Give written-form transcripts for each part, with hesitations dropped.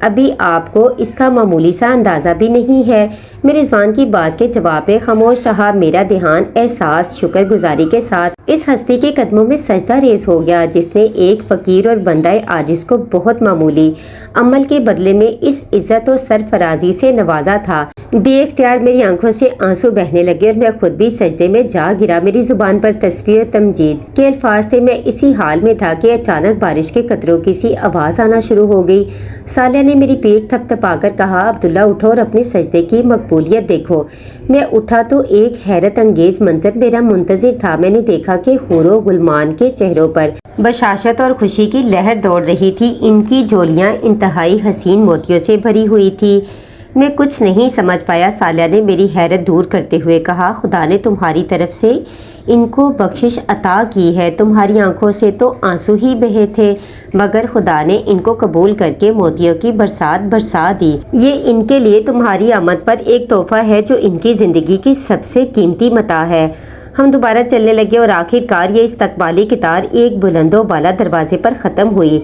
ابھی آپ کو اس کا معمولی سا اندازہ بھی نہیں ہے۔ میرے رضوان کی بات کے جواب میں خاموش رہا۔ میرا دھیان احساس شکر گزاری کے ساتھ اس ہستی کے قدموں میں سجدہ ریز ہو گیا جس نے ایک فقیر اور بندہ عاجز کو بہت معمولی عمل کے بدلے میں اس عزت و سرفرازی سے نوازا تھا۔ بے اختیار میری آنکھوں سے آنسو بہنے لگے اور میں خود بھی سجدے میں جا گرا۔ میری زبان پر تسبیح و تمجید کے الفاظ تھے۔ میں اسی حال میں تھا کہ اچانک بارش کے قطروں کی سی آواز آنا شروع ہو گئی۔ سالیہ نے میری پیٹھ تھپ تھپا کر کہا، عبداللہ اٹھو اور اپنے سجدے کی مقبولیت دیکھو۔ میں اٹھا تو ایک حیرت انگیز منظر میرا منتظر تھا۔ میں نے دیکھا کہ حور و غلمان کے چہروں پر بشاشت اور خوشی کی لہر دوڑ رہی تھی۔ ان کی جولیاں انتہائی حسین موتیوں سے بھری ہوئی تھی۔ میں کچھ نہیں سمجھ پایا۔ سالیہ نے میری حیرت دور کرتے ہوئے کہا، خدا نے تمہاری طرف سے ان کو بخشش عطا کی ہے۔ تمہاری آنکھوں سے تو آنسو ہی بہے تھے مگر خدا نے ان کو قبول کر کے موتیوں کی برسات برسا دی۔ یہ ان کے لیے تمہاری آمد پر ایک تحفہ ہے جو ان کی زندگی کی سب سے قیمتی متاع ہے۔ ہم دوبارہ چلنے لگے اور آخر کار یہ استقبالی قطار ایک بلند و بالا دروازے پر ختم ہوئی۔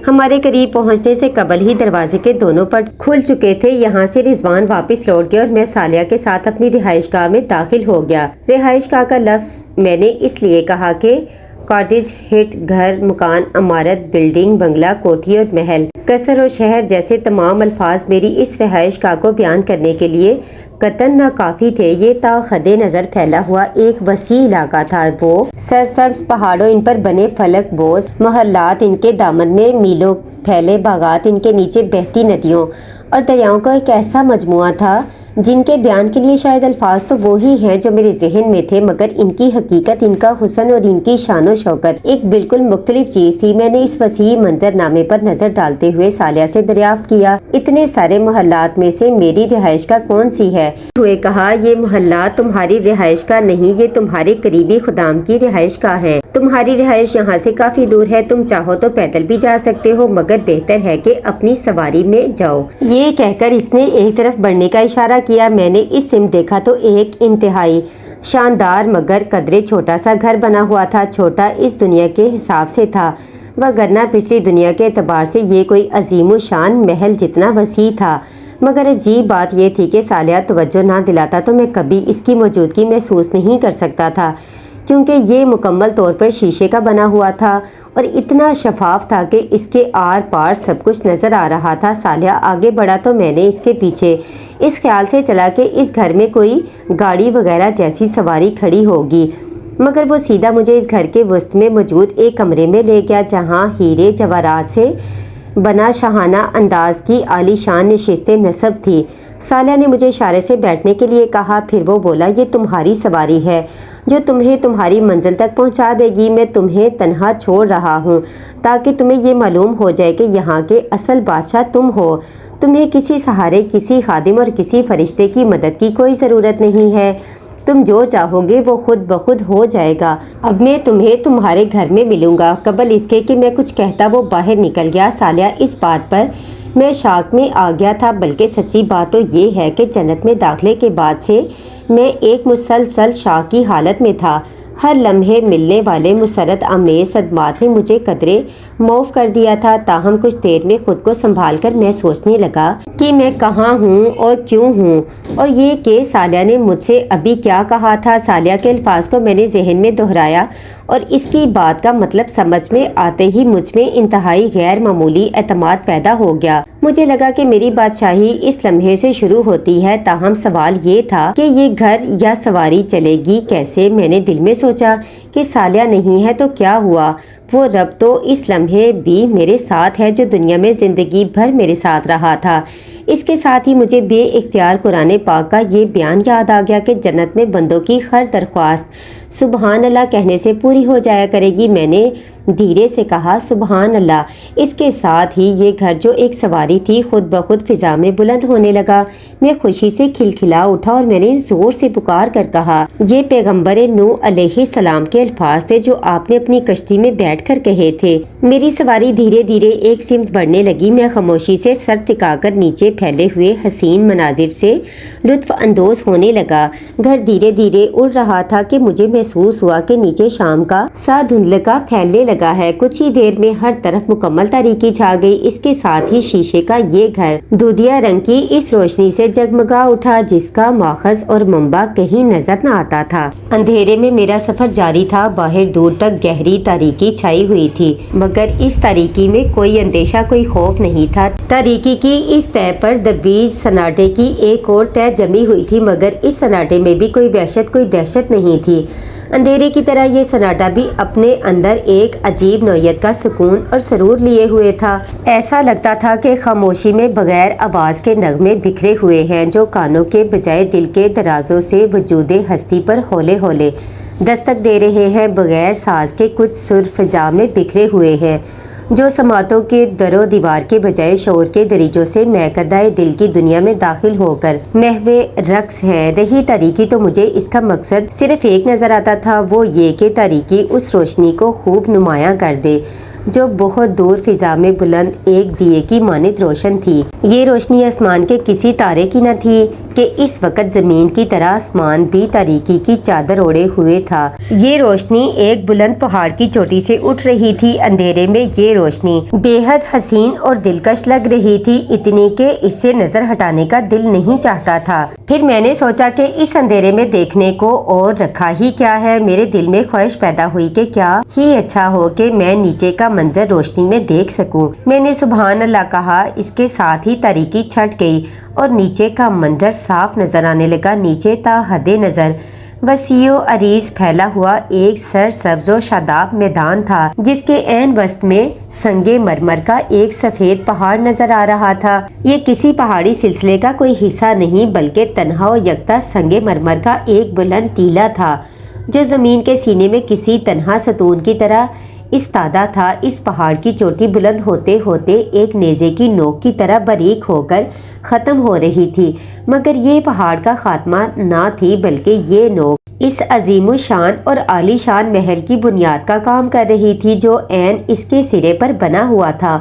ہمارے قریب پہنچنے سے قبل ہی دروازے کے دونوں پٹ کھل چکے تھے۔ یہاں سے رضوان واپس لوٹ گیا اور میں سالیہ کے ساتھ اپنی رہائش گاہ میں داخل ہو گیا۔ رہائش گاہ کا لفظ میں نے اس لیے کہا کہ کاٹیج، ہٹ، گھر، مکان، عمارت، بلڈنگ، بنگلہ، کوٹھی اور محل، قصر اور شہر جیسے تمام الفاظ میری اس رہائش گاہ کو بیان کرنے کے لیے قطعاً ناکافی تھے۔ یہ تا خد نظر پھیلا ہوا ایک وسیع علاقہ تھا۔ وہ سرسبز پہاڑوں، ان پر بنے فلک بوز محلات، ان کے دامن میں میلوں پھیلے باغات، ان کے نیچے بہتی ندیوں اور دریاؤں کا ایک ایسا مجموعہ تھا جن کے بیان کے لیے شاید الفاظ تو وہی ہیں جو میرے ذہن میں تھے مگر ان کی حقیقت، ان کا حسن اور ان کی شان و شوکت ایک بالکل مختلف چیز تھی۔ میں نے اس وسیع منظر نامے پر نظر ڈالتے ہوئے سالیہ سے دریافت کیا، اتنے سارے محلات میں سے میری رہائش کا کون سی ہے؟ ہوئے کہا، یہ محلات تمہاری رہائش کا نہیں، یہ تمہارے قریبی خدام کی رہائش کا ہے۔ تمہاری رہائش یہاں سے کافی دور ہے، تم چاہو تو پیدل بھی جا سکتے ہو مگر بہتر ہے کہ اپنی سواری میں جاؤ۔ یہ کہہ کر اس نے ایک طرف بڑھنے کا اشارہ کیا۔ میں نے اس سمت دیکھا تو ایک انتہائی شاندار مگر قدرے چھوٹا سا گھر بنا ہوا تھا۔ چھوٹا اس دنیا کے حساب سے تھا، وگرنہ پچھلی دنیا کے اعتبار سے یہ کوئی عظیم الشان محل جتنا وسیع تھا۔ مگر عجیب بات یہ تھی کہ سالیہ توجہ نہ دلاتا تو میں کبھی اس کی موجودگی محسوس نہیں کر سکتا تھا کیونکہ یہ مکمل طور پر شیشے کا بنا ہوا تھا اور اتنا شفاف تھا کہ اس کے آر پار سب کچھ نظر آ رہا تھا۔ سالیہ آگے بڑھا تو میں نے اس کے پیچھے، اس خیال سے چلا کہ اس گھر میں کوئی گاڑی وغیرہ جیسی سواری کھڑی ہوگی مگر وہ سیدھا مجھے اس گھر کے وسط میں موجود ایک کمرے میں لے گیا جہاں ہیرے جواہرات سے بنا شاہانہ انداز کی عالی شان نشستیں نصب تھی۔ سالیہ نے مجھے اشارے سے بیٹھنے کے لیے کہا، پھر وہ بولا، یہ تمہاری سواری ہے جو تمہیں تمہاری منزل تک پہنچا دے گی۔ میں تمہیں تنہا چھوڑ رہا ہوں تاکہ تمہیں یہ معلوم ہو جائے کہ یہاں کے اصل بادشاہ تم ہو۔ تمہیں کسی سہارے، کسی خادم اور کسی فرشتے کی مدد کی کوئی ضرورت نہیں ہے۔ تم جو چاہو گے وہ خود بخود ہو جائے گا۔ اب میں تمہیں تمہارے گھر میں ملوں گا۔ قبل اس کے کہ میں کچھ کہتا وہ باہر نکل گیا۔ سالیہ اس بات پر میں شاک میں آ گیا تھا، بلکہ سچی بات تو یہ ہے کہ جنت میں داخلے کے بعد سے میں ایک مسلسل شاک کی حالت میں تھا۔ ہر لمحے ملنے والے مسرت آمیز صدمات نے مجھے قدرے معاف کر دیا تھا۔ تاہم کچھ دیر میں خود کو سنبھال کر میں سوچنے لگا کہ میں کہاں ہوں اور کیوں ہوں، اور یہ کہ سالیہ نے مجھ سے ابھی کیا کہا تھا۔ سالیہ کے الفاظ کو میں نے ذہن میں دہرایا اور اس کی بات کا مطلب سمجھ میں آتے ہی مجھ میں انتہائی غیر معمولی اعتماد پیدا ہو گیا۔ مجھے لگا کہ میری بادشاہی اس لمحے سے شروع ہوتی ہے۔ تاہم سوال یہ تھا کہ یہ گھر یا سواری چلے گی کیسے؟ میں نے دل میں سوچا کہ سالیہ نہیں ہے تو کیا ہوا؟ وہ رب تو اس لمحے بھی میرے ساتھ ہے جو دنیا میں زندگی بھر میرے ساتھ رہا تھا۔ اس کے ساتھ ہی مجھے بے اختیار قرآن پاک کا یہ بیان یاد آ گیا کہ جنت میں بندوں کی ہر درخواست سبحان اللہ کہنے سے پوری ہو جایا کرے گی۔ میں نے دھیرے سے کہا، سبحان اللہ۔ اس کے ساتھ ہی یہ گھر جو ایک سواری تھی خود بخود فضا میں بلند ہونے لگا۔ میں خوشی سے کھلکھلا اٹھا اور میں نے زور سے پکار کر کہا، یہ پیغمبر نوح علیہ السلام کے الفاظ تھے جو آپ نے اپنی کشتی میں بیٹھ کر کہے تھے۔ میری سواری دھیرے دھیرے ایک سمت بڑھنے لگی۔ میں خاموشی سے سر ٹکا کر نیچے پھیلے ہوئے حسین مناظر سے لطف اندوز ہونے لگا۔ گھر دھیرے دھیرے اڑ رہا تھا کہ مجھے محسوس ہوا کہ نیچے شام کا سا دھندلکا پھیلنے لگا ہے۔ کچھ ہی دیر میں ہر طرف مکمل تاریکی چھا گئی۔ اس کے ساتھ ہی شیشے کا یہ گھر دودھیا رنگ کی اس روشنی سے جگمگا اٹھا جس کا ماخذ اور منبع کہیں نظر نہ آتا تھا۔ اندھیرے میں میرا سفر جاری تھا۔ باہر دور تک گہری تاریکی چھائی ہوئی تھی، مگر اس تاریکی میں کوئی اندیشہ، کوئی خوف نہیں تھا۔ تاریکی کی اس تہہ پر دبیج سناٹے کی ایک اور تہہ جمی ہوئی تھی، مگر اس سناٹے میں بھی کوئی وحشت، کوئی دہشت نہیں تھی۔ اندھیرے کی طرح یہ سناٹا بھی اپنے اندر ایک عجیب نوعیت کا سکون اور سرور لیے ہوئے تھا۔ ایسا لگتا تھا کہ خاموشی میں بغیر آواز کے نغمے بکھرے ہوئے ہیں جو کانوں کے بجائے دل کے درازوں سے وجود ہستی پر ہولے ہولے دستک دے رہے ہیں۔ بغیر ساز کے کچھ سر فضا میں بکھرے ہوئے ہیں جو سماعتوں کے در و دیوار کے بجائے شعور کے دریچوں سے مہکدہ دل کی دنیا میں داخل ہو کر محو رقص ہیں۔ رہی تاریکی تو مجھے اس کا مقصد صرف ایک نظر آتا تھا، وہ یہ کہ تاریکی اس روشنی کو خوب نمایاں کر دے جو بہت دور فضا میں بلند ایک دیے کی مانند روشن تھی۔ یہ روشنی آسمان کے کسی تارے کی نہ تھی کہ اس وقت زمین کی طرح آسمان بھی تاریکی کی چادر اوڑھے ہوئے تھا۔ یہ روشنی ایک بلند پہاڑ کی چوٹی سے اٹھ رہی تھی۔ اندھیرے میں یہ روشنی بے حد حسین اور دلکش لگ رہی تھی، اتنی کہ اس سے نظر ہٹانے کا دل نہیں چاہتا تھا۔ پھر میں نے سوچا کہ اس اندھیرے میں دیکھنے کو اور رکھا ہی کیا ہے۔ میرے دل میں خواہش پیدا ہوئی کہ کیا ہی اچھا ہو کہ میں نیچے کا منظر روشنی میں دیکھ سکوں۔ میں نے سبحان اللہ کہا، اس کے ساتھ ہی تاریکی چھٹ گئی اور نیچے کا منظر صاف نظر آنے لگا۔ نیچے تا حد نظر وسیع و عریض پھیلا ہوا ایک سرسبز و شاداب میدان تھا جس کے عین وسط میں سنگ مرمر کا ایک سفید پہاڑ نظر آ رہا تھا۔ یہ کسی پہاڑی سلسلے کا کوئی حصہ نہیں بلکہ تنہا و یکتا سنگ مرمر کا ایک بلند ٹیلہ تھا جو زمین کے سینے میں کسی تنہا ستون کی طرح استادہ تھا۔ اس پہاڑ کی چوٹی بلند ہوتے ہوتے ایک نیزے کی نوک کی طرح باریک ہو کر ختم ہو رہی تھی، مگر یہ پہاڑ کا خاتمہ نہ تھی بلکہ یہ نوک اس عظیم الشان اور عالی شان محل کی بنیاد کا کام کر رہی تھی جو عین اس کے سرے پر بنا ہوا تھا۔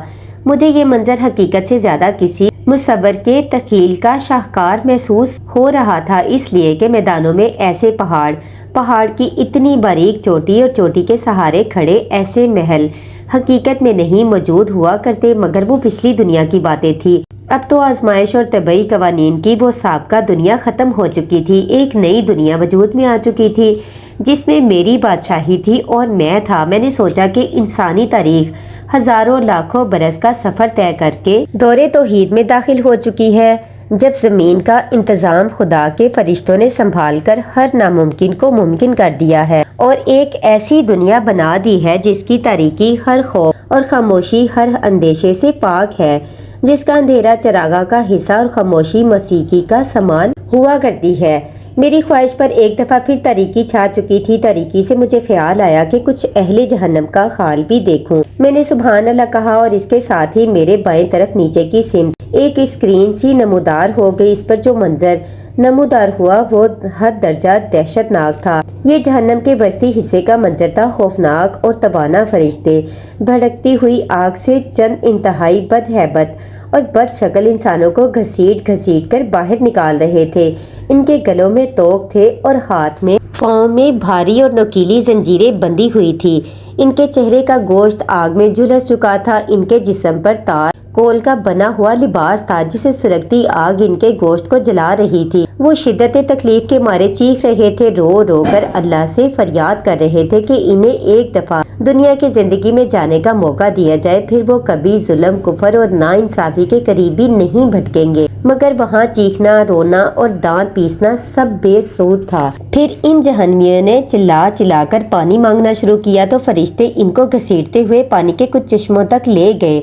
مجھے یہ منظر حقیقت سے زیادہ کسی مصور کے تخیل کا شاہکار محسوس ہو رہا تھا، اس لیے کہ میدانوں میں ایسے پہاڑ کی اتنی باریک چوٹی اور چوٹی کے سہارے کھڑے ایسے محل حقیقت میں نہیں موجود ہوا کرتے، مگر وہ پچھلی دنیا کی باتیں تھی۔ اب تو آزمائش اور طبعی قوانین کی وہ سابقہ دنیا ختم ہو چکی تھی، ایک نئی دنیا وجود میں آ چکی تھی جس میں میری بادشاہی تھی اور میں تھا۔ میں نے سوچا کہ انسانی تاریخ ہزاروں لاکھوں برس کا سفر طے کر کے دور توحید میں داخل ہو چکی ہے، جب زمین کا انتظام خدا کے فرشتوں نے سنبھال کر ہر ناممکن کو ممکن کر دیا ہے اور ایک ایسی دنیا بنا دی ہے جس کی تاریکی ہر خوف اور خاموشی ہر اندیشے سے پاک ہے، جس کا اندھیرا چراغاں کا حصہ اور خاموشی موسیقی کا سامان ہوا کرتی ہے۔ میری خواہش پر ایک دفعہ پھر تاریکی چھا چکی تھی۔ تاریکی سے مجھے خیال آیا کہ کچھ اہل جہنم کا حال بھی دیکھوں۔ میں نے سبحان اللہ کہا اور اس کے ساتھ ہی میرے بائیں طرف نیچے کی سمت ایک اسکرین سی نمودار ہو گئی۔ اس پر جو منظر نمودار ہوا وہ حد درجہ دہشت ناک تھا۔ یہ جہنم کے بستی حصے کا منظر تھا۔ خوفناک اور تابانہ فرشتے بھڑکتی ہوئی آگ سے چند انتہائی بدہیبت اور بد شکل انسانوں کو گھسیٹ کر باہر نکال رہے تھے۔ ان کے گلوں میں توق تھے اور ہاتھ میں پاؤں میں بھاری اور نوکیلی زنجیریں بندھی ہوئی تھی۔ ان کے چہرے کا گوشت آگ میں جھلس چکا تھا۔ ان کے جسم پر تار کول کا بنا ہوا لباس تھا جسے سلگتی آگ ان کے گوشت کو جلا رہی تھی۔ وہ شدت تکلیف کے مارے چیخ رہے تھے، رو رو کر اللہ سے فریاد کر رہے تھے کہ انہیں ایک دفعہ دنیا کی زندگی میں جانے کا موقع دیا جائے، پھر وہ کبھی ظلم، کفر اور ناانصافی کے قریب بھی نہیں بھٹکیں گے۔ مگر وہاں چیخنا، رونا اور دانت پیسنا سب بے سود تھا۔ پھر ان جہنمیوں نے چلا کر پانی مانگنا شروع کیا تو فرشتے ان کو گھسیٹتے ہوئے پانی کے کچھ چشموں تک لے گئے۔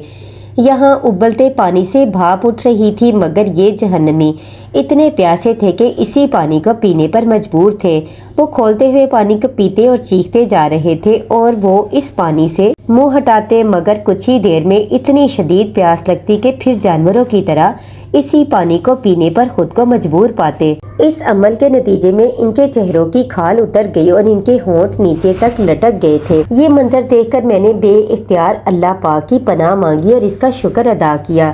یہاں ابلتے پانی سے بھاپ اٹھ رہی تھی، مگر یہ جہنمی اتنے پیاسے تھے کہ اسی پانی کو پینے پر مجبور تھے۔ وہ کھولتے ہوئے پانی کو پیتے اور چیختے جا رہے تھے اور وہ اس پانی سے منہ ہٹاتے، مگر کچھ ہی دیر میں اتنی شدید پیاس لگتی کہ پھر جانوروں کی طرح اسی پانی کو پینے پر خود کو مجبور پاتے۔ اس عمل کے نتیجے میں ان کے چہروں کی کھال اتر گئی اور ان کے ہونٹ نیچے تک لٹک گئے تھے۔ یہ منظر دیکھ کر میں نے بے اختیار اللہ پاک کی پناہ مانگی اور اس کا شکر ادا کیا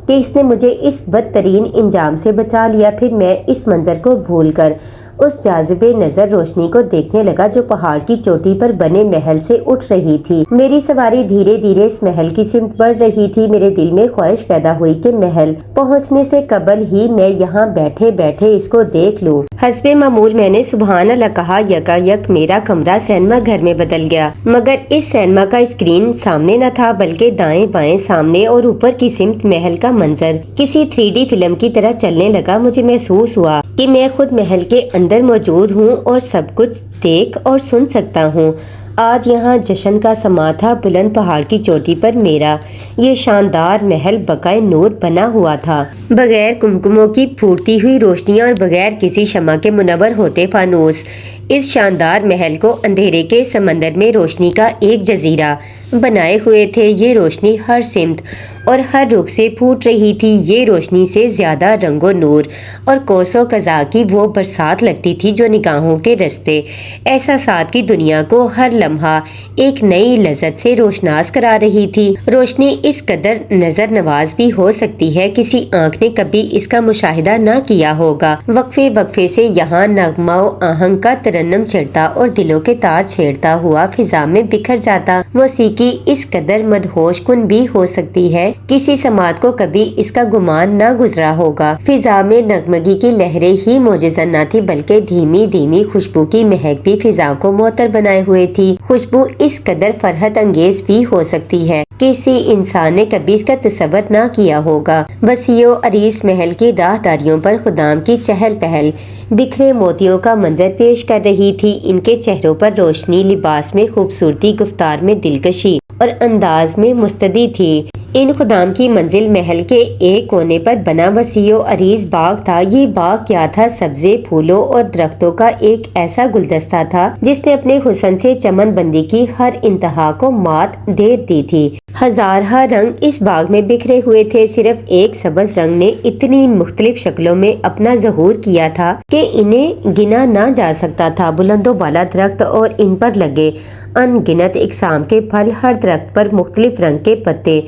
کہ اس نے مجھے اس بدترین انجام سے بچا لیا۔ پھر میں اس منظر کو بھول کر اس جاذب نظر روشنی کو دیکھنے لگا جو پہاڑ کی چوٹی پر بنے محل سے اٹھ رہی تھی۔ میری سواری دھیرے دھیرے اس محل کی سمت بڑھ رہی تھی۔ میرے دل میں خواہش پیدا ہوئی کہ محل پہنچنے سے قبل ہی میں یہاں بیٹھے بیٹھے اس کو دیکھ لوں۔ حسب معمول میں نے سبحان اللہ کہا، یکا یک میرا کمرہ سینما گھر میں بدل گیا، مگر اس سینما کا اسکرین سامنے نہ تھا بلکہ دائیں بائیں سامنے اور اوپر کی سمت محل کا منظر کسی 3D فلم کی طرح چلنے لگا۔ مجھے محسوس ہوا کہ میں خود محل کے اندر موجود ہوں اور سب کچھ دیکھ اور سن سکتا ہوں۔ آج یہاں جشن کا سما تھا۔ بلند پہاڑ کی چوٹی پر میرا یہ شاندار محل بقائے نور بنا ہوا تھا، بغیر کمکموں کی پھوٹتی ہوئی روشنیاں اور بغیر کسی شمع کے منور ہوتے فانوس۔ اس شاندار محل کو اندھیرے کے سمندر میں روشنی کا ایک جزیرہ بنائے ہوئے تھے۔ یہ روشنی ہر سمت اور ہر رخ سے پھوٹ رہی تھی۔ یہ روشنی سے زیادہ رنگ و نور اور کوس و قزح کی وہ برسات لگتی تھی جو نگاہوں کے رستے احساسات کی دنیا کو ہر لمحہ ایک نئی لذت سے روشناس کرا رہی تھی۔ روشنی اس قدر نظر نواز بھی ہو سکتی ہے، کسی آنکھ نے کبھی اس کا مشاہدہ نہ کیا ہوگا۔ وقفے وقفے سے یہاں نغمہ و آہنگ کا ترنم چڑھتا اور دلوں کے تار چھیڑتا ہوا فضا میں بکھر جاتا۔ موسیقی اس قدر مدہوش کن بھی ہو سکتی ہے، کسی سماعت کو کبھی اس کا گمان نہ گزرا ہوگا۔ فضا میں نغمگی کی لہریں ہی معجزہ نہ تھی بلکہ دھیمی دھیمی خوشبو کی مہک بھی فضا کو معطر بنائے ہوئے تھی۔ خوشبو اس قدر فرحت انگیز بھی ہو سکتی ہے، کسی انسان نے کبھی اس کا تصور نہ کیا ہوگا۔ وسیع و عریض محل کی راہداریوں پر خدام کی چہل پہل بکھرے موتیوں کا منظر پیش کر رہی تھی۔ ان کے چہروں پر روشنی، لباس میں خوبصورتی، گفتار میں دلکشی اور انداز میں مستدی تھی۔ ان خدام کی منزل محل کے ایک کونے پر بنا وسیع و عریض باغ تھا۔ یہ باغ کیا تھا؟ سبزے، پھولوں اور درختوں کا ایک ایسا گلدستہ تھا جس نے اپنے حسن سے چمن بندی کی ہر انتہا کو مات دے دی تھی۔ ہزارہ رنگ اس باغ میں بکھرے ہوئے تھے۔ صرف ایک سبز رنگ نے اتنی مختلف شکلوں میں اپنا ظہور کیا تھا کہ انہیں گنا نہ جا سکتا تھا۔ بلند و بالا درخت اور ان پر لگے ان گنت اقسام کے پھل، ہر درخت پر مختلف رنگ کے پتے،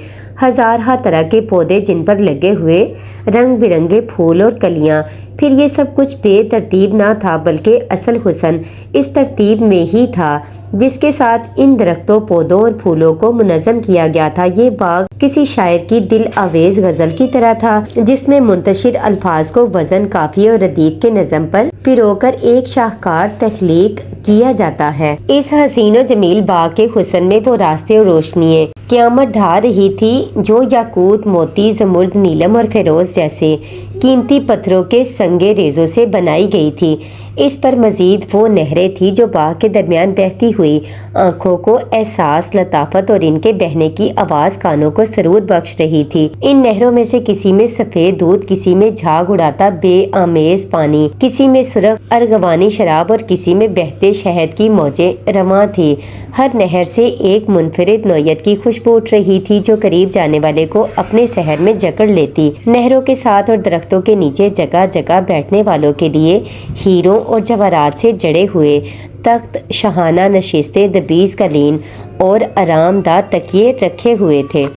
ہزارہ طرح کے پودے جن پر لگے ہوئے رنگ برنگے پھول اور کلیاں۔ پھر یہ سب کچھ بے ترتیب نہ تھا بلکہ اصل حسن اس ترتیب میں ہی تھا جس کے ساتھ ان درختوں، پودوں اور پھولوں کو منظم کیا گیا تھا۔ یہ باغ کسی شاعر کی دل آویز غزل کی طرح تھا جس میں منتشر الفاظ کو وزن، قافیے اور ردیف کے نظم پر پرو کر ایک شاہکار تخلیق کیا جاتا ہے۔ اس حسین و جمیل باغ کے حسن میں وہ راستے اور روشنییں قیامت ڈھا رہی تھی جو یاقوت، موتی، زمرد، نیلم اور فیروز جیسے قیمتی پتھروں کے سنگے ریزوں سے بنائی گئی تھی۔ اس پر مزید وہ نہریں تھیں جو باغ کے درمیان بہتی ہوئی آنکھوں کو احساس، لطافت اور ان کے بہنے کی آواز کانوں کو سرور بخش رہی تھی۔ ان نہروں میں سے کسی میں سفید دودھ، کسی میں جھاگ اڑاتا بے آمیز پانی، کسی میں سرخ ارغوانی شراب اور کسی میں بہتے شہد کی موجیں رواں تھی۔ ہر نہر سے ایک منفرد نوعیت کی خوشبو اٹھ رہی تھی جو قریب جانے والے کو اپنے شہر میں جکڑ لیتی۔ نہروں کے ساتھ اور درختوں کے نیچے جگہ جگہ بیٹھنے والوں کے لیے ہیروں اور جواہرات سے جڑے ہوئے تخت، شاہانہ نشستیں، دبیز قالین اور آرام دہ تکیے رکھے ہوئے تھے۔